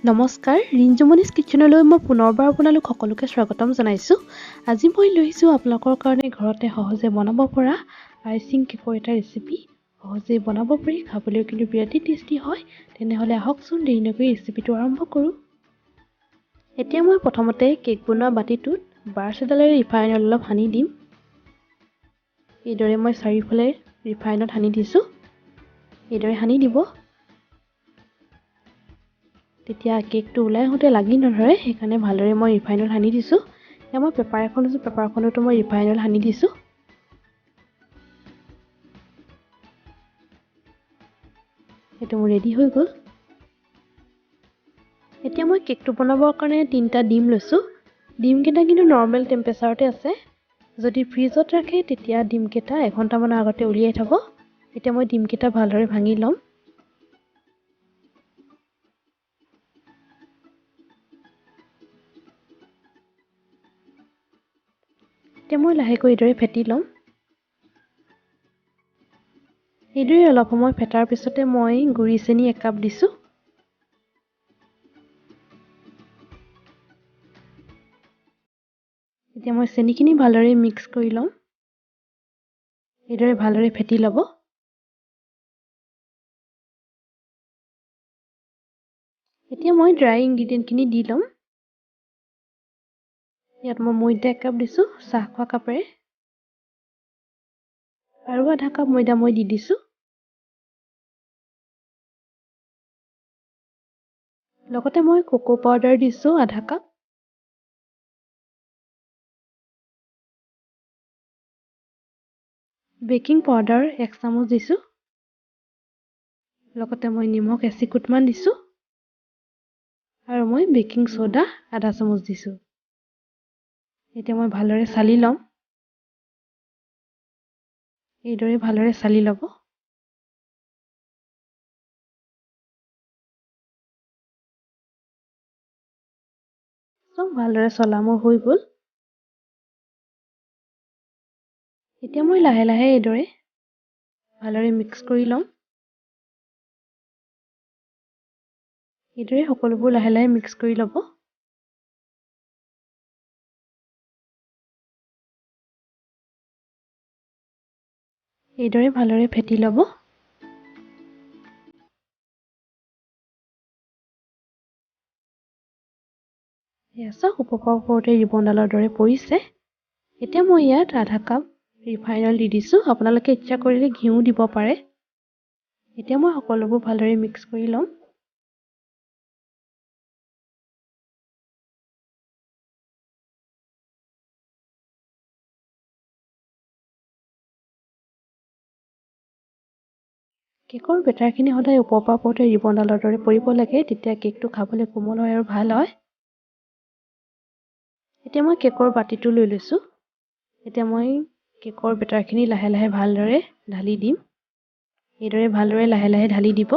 নমস্কাৰ ৰিঞ্জুমনিজ কিচেনলৈ মই পুনৰবাৰ আপোনালোক সকলোকে স্বাগতম জনাইছোঁ। আজি মই লৈছোঁ আপোনালোকৰ কাৰণে ঘৰতে সহজে বনাব পৰা আইচিং কেকৰ এটা ৰেচিপি। সহজে বনাব পাৰি, খাবলৈ কিন্তু বিৰাটেই টেষ্টি হয়। তেনেহ'লে আহকচোন দেৰি নকৰি ৰেচিপিটো আৰম্ভ কৰোঁ। এতিয়া মই প্ৰথমতে কেক বনোৱা বাতিটোত ব্ৰাছ এডালেৰে ৰিফাইন অলপ সানি দিম। এইদৰে মই চাৰিওফালে ৰিফাইনত সানি দিছোঁ। এইদৰে সানি দিব। তেতিয়া কেকটো ওলাই আহোঁতে লাগি নধৰে, সেইকাৰণে ভালদৰে মই ৰিফাইনত সানি দিছোঁ। এতিয়া মই পেপাৰ এখন লৈছোঁ, পেপাৰখনতো মই ৰিফাইনত সানি দিছোঁ। সেইটো মোৰ ৰেডি হৈ গ'ল। এতিয়া মই কেকটো বনাবৰ কাৰণে 3টা ডিম লৈছোঁ। ডিমকেইটা কিন্তু নৰ্মেল টেম্পাৰেচাৰতে আছে। যদি ফ্ৰিজত ৰাখে তেতিয়া ডিমকেইটা এঘণ্টামানৰ আগতে উলিয়াই থ'ব। এতিয়া মই ডিমকেইটা ভালদৰে ভাঙি ল'ম। এতিয়া মই লাহেকৈ এইদৰে ফেটি ল'ম। এইদৰে অলপ সময় ফেটাৰ পিছতে মই গুড়ি চেনি 1 কাপ দিছোঁ। এতিয়া মই চেনিখিনি ভালদৰে মিক্স কৰি ল'ম। এইদৰে ভালদৰে ফেটি ল'ব। এতিয়া মই ড্ৰাই ইনগ্ৰিডিয়েণ্টখিনি দি ল'ম। ইয়াত মই ময়দা 1 কাপ দিছোঁ, চাহ খোৱা কাপেৰে, আৰু আধা কাপ ময়দা মই দি দিছোঁ। লগতে মই কোকো পাউডাৰ দিছোঁ আধা কাপ। বেকিং পাউডাৰ 1 চামুচ দিছোঁ। লগতে মই নিমখ এচিকুটমান দিছোঁ। আৰু মই বেকিং সোডা আধা চামুচ দিছোঁ। এতিয়া মই ভালদৰে চালি ল'ম। এইদৰে ভালদৰে চালি ল'ব। চব ভালদৰে চলা মোৰ হৈ গ'ল। এতিয়া মই লাহে লাহে এইদৰে ভালদৰে মিক্স কৰি ল'ম। এইদৰে সকলোবোৰ লাহে লাহে মিক্স কৰি ল'ব। এইদৰে ভালদৰে ফেটি ল'ব। এয়া চাওক ওপৰৰ ওপৰতে ৰিবনডালৰ দৰে পৰিছে। এতিয়া মই ইয়াত আধা কাপ ৰিফাইন অইল দি দিছোঁ। আপোনালোকে ইচ্ছা কৰিলে ঘিউ দিব পাৰে। এতিয়া মই সকলোবোৰ ভালদৰে মিক্স কৰি ল'ম। কেকৰ বেটাৰখিনি সদায় ওপৰৰ ওপৰতে ৰিবনডালৰ দৰে পৰিব লাগে, তেতিয়া কেকটো খাবলৈ কোমল হয় আৰু ভাল হয়। এতিয়া মই কেকৰ বাতিটো লৈ লৈছোঁ। এতিয়া মই কেকৰ বেটাৰখিনি লাহে লাহে ভালদৰে ঢালি দিম। এইদৰে ভালদৰে লাহে লাহে ঢালি দিব।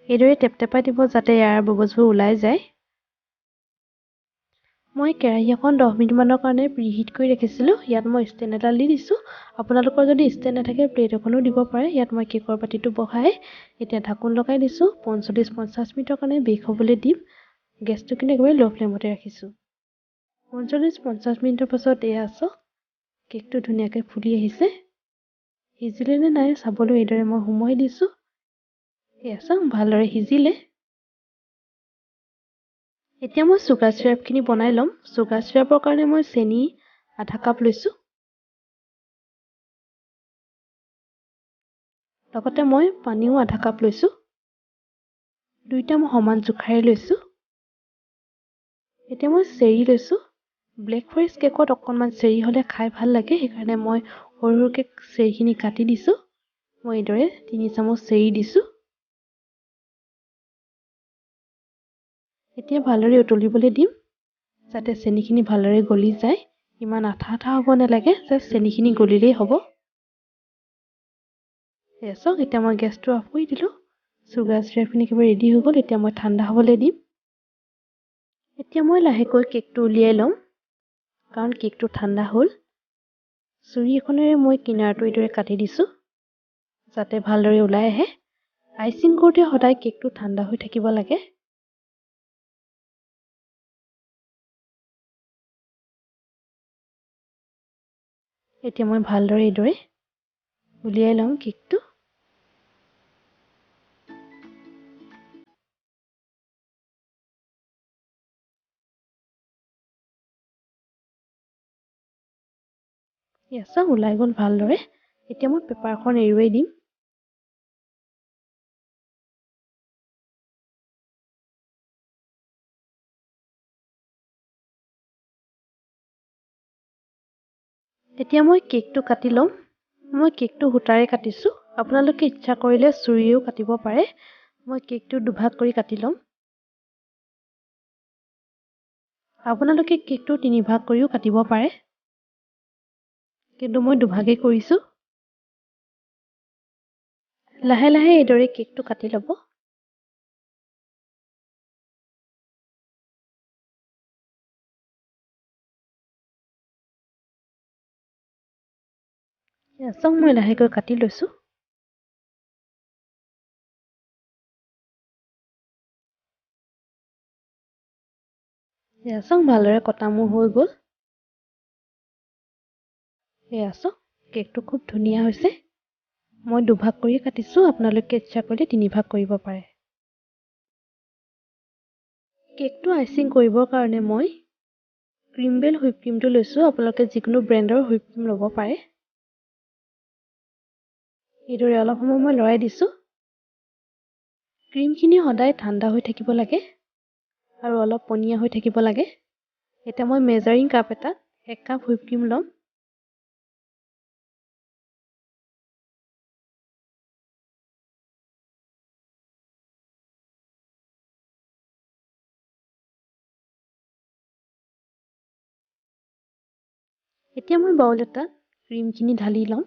এইদৰে টেপটেপাই দিব যাতে ইয়াৰ বাবলছবোৰ ওলাই যায়। মই কেৰাহী এখন 10 মিনিটমানৰ কাৰণে প্ৰিহিট কৰি ৰাখিছিলোঁ। ইয়াত মই ষ্টেণ্ড এডাল দি দিছোঁ। আপোনালোকৰ যদি ষ্টেণ্ড নাথাকে প্লেট এখনো দিব পাৰে। ইয়াত মই কেকৰ বাতিটো বহাই এতিয়া ঢাকোন লগাই দিছোঁ। 45-50 মিনিটৰ কাৰণে বেক হ'বলৈ দিম। গেছটো কিন্তু একেবাৰে ল' ফ্লেমতে ৰাখিছোঁ। 45-50 মিনিটৰ পাছত এয়া চাওক কেকটো ধুনীয়াকৈ ফুলি আহিছে। সিজিলে নে নাই চাবলৈ এইদৰে মই সুমুৱাই দিছোঁ। এয়া চাওক ভালদৰে সিজিলে। এতিয়া মই চুগাৰ চিৰাপখিনি বনাই ল'ম। চুগাৰ চিৰাপৰ কাৰণে মই চেনি আধা কাপ লৈছোঁ। লগতে মই পানীও আধা কাপ লৈছোঁ। দুইটা মই সমান জোখাৰে লৈছোঁ। এতিয়া মই চেৰি লৈছোঁ। ব্লেক ফৰেষ্ট কেকত অকণমান চেৰি হ'লে খাই ভাল লাগে, সেইকাৰণে মই সৰু সৰুকৈ চেৰিখিনি কাটি দিছোঁ। মই এইদৰে 3 চামুচ চেৰি দিছোঁ। এতিয়া ভালদৰে উতলিবলৈ দিম যাতে চেনিখিনি ভালদৰে গলি যায়। ইমান আঠা আঠা হ'ব নালাগে, জাষ্ট চেনিখিনি গলিলেই হ'ব। এয়া চাওক এতিয়া মই গেছটো অফ কৰি দিলোঁ। চুগাৰ চিৰাপখিনি একেবাৰে ৰেডি হৈ গ'ল। এতিয়া মই ঠাণ্ডা হ'বলৈ দিম। এতিয়া মই লাহেকৈ কেকটো উলিয়াই ল'ম কাৰণ কেকটো ঠাণ্ডা হ'ল। ছুৰী এখনেৰে মই কিনাৰটো এইদৰে কাটি দিছোঁ যাতে ভালদৰে ওলাই আহে। আইচিং কৰোঁতে সদায় কেকটো ঠাণ্ডা হৈ থাকিব লাগে। এতিয়া মই ভালদৰে এইদৰে উলিয়াই লম কেকটো। চাওক ওলাই গ'ল ভালদৰে। এতিয়া মই পেপাৰখন এৰুৱাই দিম। এতিয়া মই কেকটো কাটি ল'ম। মই কেকটো সূতাৰে কাটিছোঁ। আপোনালোকে ইচ্ছা কৰিলে ছুৰীয়েও কাটিব পাৰে। মই কেকটো দুভাগ কৰি কাটি ল'ম। আপোনালোকে কেকটো 3 ভাগ কৰিও কাটিব পাৰে, কিন্তু মই দুভাগেই কৰিছোঁ। লাহে লাহে এইদৰে কেকটো কাটি ল'ব। চাওক মই লাহেকৈ কাটি লৈছোঁ। চাওক ভালদৰে কটা মোৰ হৈ গ'ল। চাওক কেকটো খুব ধুনীয়া হৈছে। মই দুভাগ কৰি কাটিছোঁ। আপোনালোকে ইচ্ছা কৰিলে 3 ভাগ কৰিব পাৰে। কেকটো আইচিং কৰিবৰ কাৰণে মই ক্ৰীমবেল হুইপ ক্ৰীমটো লৈছোঁ। আপোনালোকে যিকোনো ব্ৰেণ্ডৰ হুইপ ক্ৰীম ল'ব পাৰে। এইদৰে অলপ সময় মই লৰাই দিছোঁ। ক্ৰীমখিনি সদায় ঠাণ্ডা হৈ থাকিব লাগে আৰু অলপ পনীয়া হৈ থাকিব লাগে। এতিয়া মই মেজাৰিং কাপ এটাত 1 কাপ হুইপ ক্ৰীম ল'ম। এতিয়া মই বাউল এটাত ক্ৰীমখিনি ঢালি ল'ম।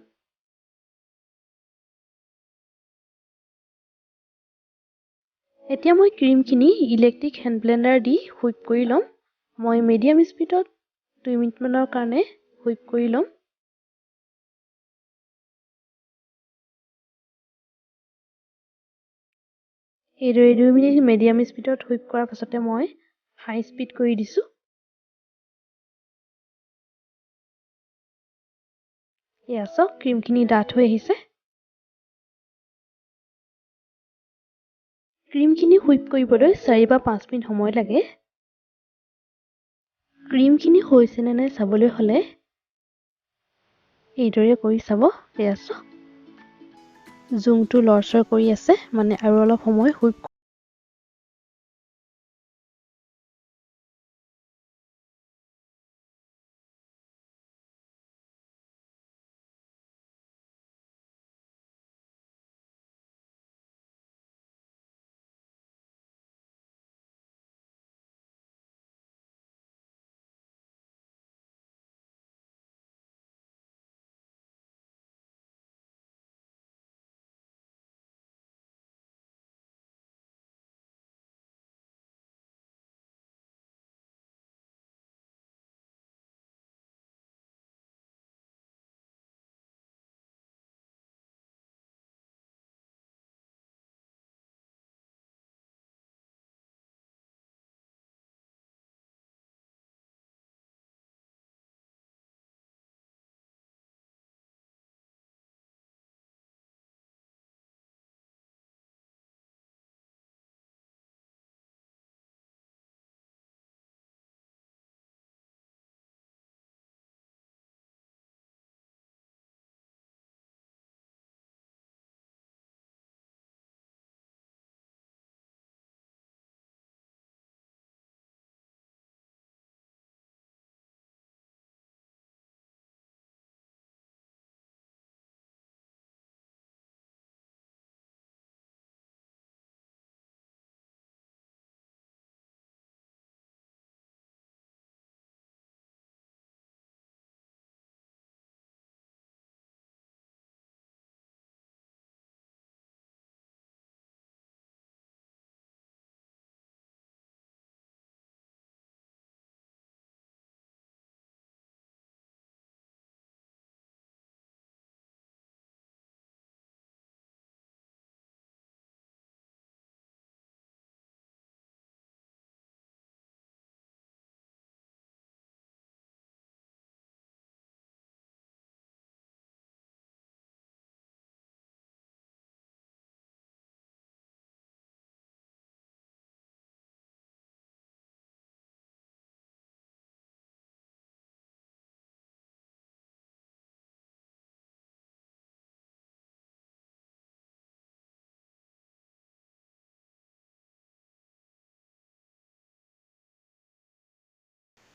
এতিয়া মই ক্ৰীমখিনি ইলেক্ট্ৰিক হেণ্ড ব্লেণ্ডাৰ দি হুইপ কৰি ল'ম। মই মিডিয়াম স্পীডত 2 মিনিটমানৰ কাৰণে হুইপ কৰি ল'ম। এইদৰে 2 মিনিট মিডিয়াম স্পীডত হুইপ কৰাৰ পাছতে মই হাই স্পীড কৰি দিছোঁ। চাওক ক্ৰীমখিনি ডাঠ হৈ আহিছে। ক্ৰীমখিনি হুইপ কৰিবলৈ 4 বা 5 মিনিট সময় লাগে। ক্ৰীমখিনি হৈছে নে নাই চাবলৈ হ'লে এইদৰে কৰি চাব। চাওক জুংটো লৰচৰ কৰি আছে, মানে আৰু অলপ সময় হুইপ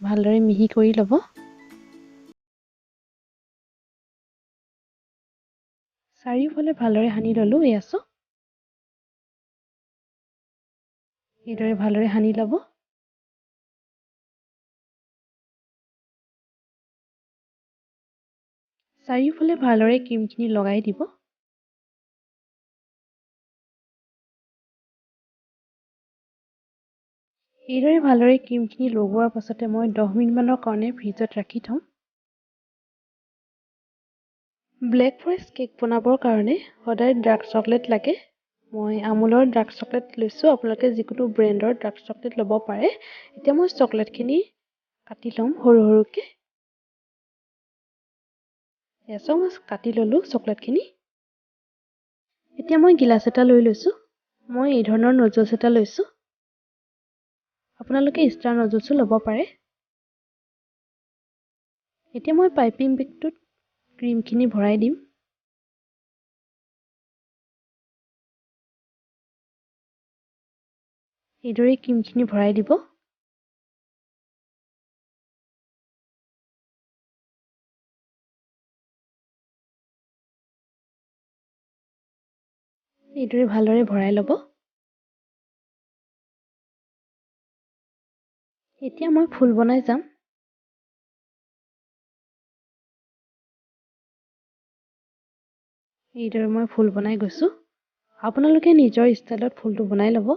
ভালদৰে মিহি কৰি ল'ব। চাৰিওফালে ভালদৰে সানি ল'লোঁ। এয়া চাওক, এইদৰে ভালদৰে সানি ল'ব। চাৰিওফালে ভালদৰে ক্ৰীমখিনি লগাই দিব। এইদৰে ভালদৰে ক্ৰীমখিনি লগোৱাৰ পাছতে মই 10 মিনিটমানৰ কাৰণে ফ্ৰিজত ৰাখি থ'ম। ব্লেক ফৰেষ্ট কেক বনাবৰ কাৰণে সদায় ডাৰ্ক চকলেট লাগে। মই আমুলৰ ডাৰ্ক চকলেট লৈছোঁ। আপোনালোকে যিকোনো ব্ৰেণ্ডৰ ডাৰ্ক চকলেট ল'ব পাৰে। এতিয়া মই চকলেটখিনি কাটি ল'ম সৰু সৰুকৈ। এয়া চাওক, মই কাটি ল'লোঁ চকলেটখিনি। এতিয়া মই গিলাচ এটা লৈ লৈছোঁ। মই এই ধৰণৰ নজলছ এটা লৈছোঁ। আপোনালোকে ষ্টাৰ নজলছো ল'ব পাৰে। এতিয়া মই পাইপিং বেগটোত ক্ৰীমখিনি ভৰাই দিম। এইদৰে ক্ৰীমখিনি ভৰাই দিব। এইদৰে ভালদৰে ভৰাই ল'ব। এতিয়া মই ফুল বনাই যাম। এইদৰে মই ফুল বনাই গৈছোঁ। আপোনালোকে নিজৰ ষ্টাইলত ফুলটো বনাই ল'ব।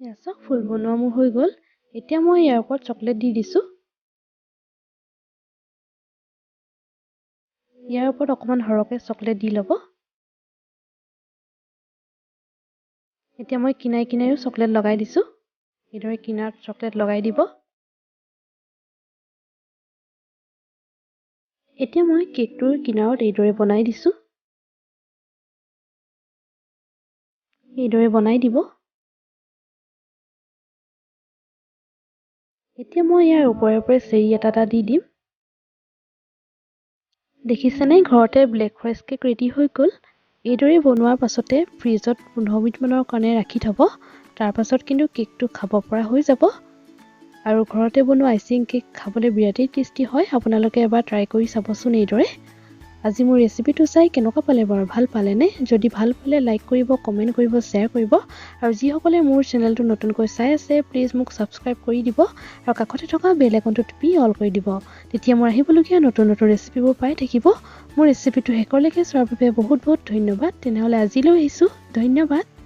এয়া চাওক, ফুল বনোৱা মোৰ হৈ গ'ল। এতিয়া মই ইয়াৰ ওপৰত চকলেট দি দিছোঁ। ইয়াৰ ওপৰত অকণমান সৰহকৈ চকলেট দি ল'ব। এতিয়া মই কিনাৰে কিনাৰেও চকলেট লগাই দিছোঁ। এইদৰে কিনাৰত চকলেট লগাই দিব। এতিয়া মই কেকটোৰ কিনাৰত এইদৰে বনাই দিছোঁ। এইদৰে বনাই দিব। এতিয়া মই ইয়াৰ ওপৰে ওপৰে চেৰি এটা দি দিম। দেখিছেনে, ঘৰতে ব্লেক ফৰেষ্ট কেক ৰেডি হৈ গ'ল। এইদৰে বনোৱাৰ পাছতে ফ্ৰিজত 15 মিনিটমানৰ কাৰণে ৰাখি থ'ব। তাৰপাছত কিন্তু কেকটো খাব পৰা হৈ যাব। আৰু ঘৰতে বনোৱা আইচিং কেক খাবলৈ বিৰাটেই টেষ্টি হয়। আপোনালোকে এবাৰ ট্ৰাই কৰি চাবচোন এইদৰে। আজি মোৰ ৰেচিপিটো চাই কেনেকুৱা পালে বাৰু? ভাল পালেনে? যদি ভাল পালে লাইক কৰিব, কমেণ্ট কৰিব, শ্বেয়াৰ কৰিব। আৰু যিসকলে মোৰ চেনেলটো নতুনকৈ চাই আছে, প্লিজ মোক ছাবস্ক্ৰাইব কৰি দিব আৰু কাষতে থকা বেল আইকনটো টিপি অল কৰি দিব। তেতিয়া মোৰ আহিবলগীয়া নতুন নতুন ৰেচিপিবোৰ পাই থাকিব। মোৰ ৰেচিপিটো শেষলৈকে চোৱাৰ বাবে বহুত বহুত ধন্যবাদ। তেনেহ'লে আজিলৈ আহিছোঁ। ধন্যবাদ।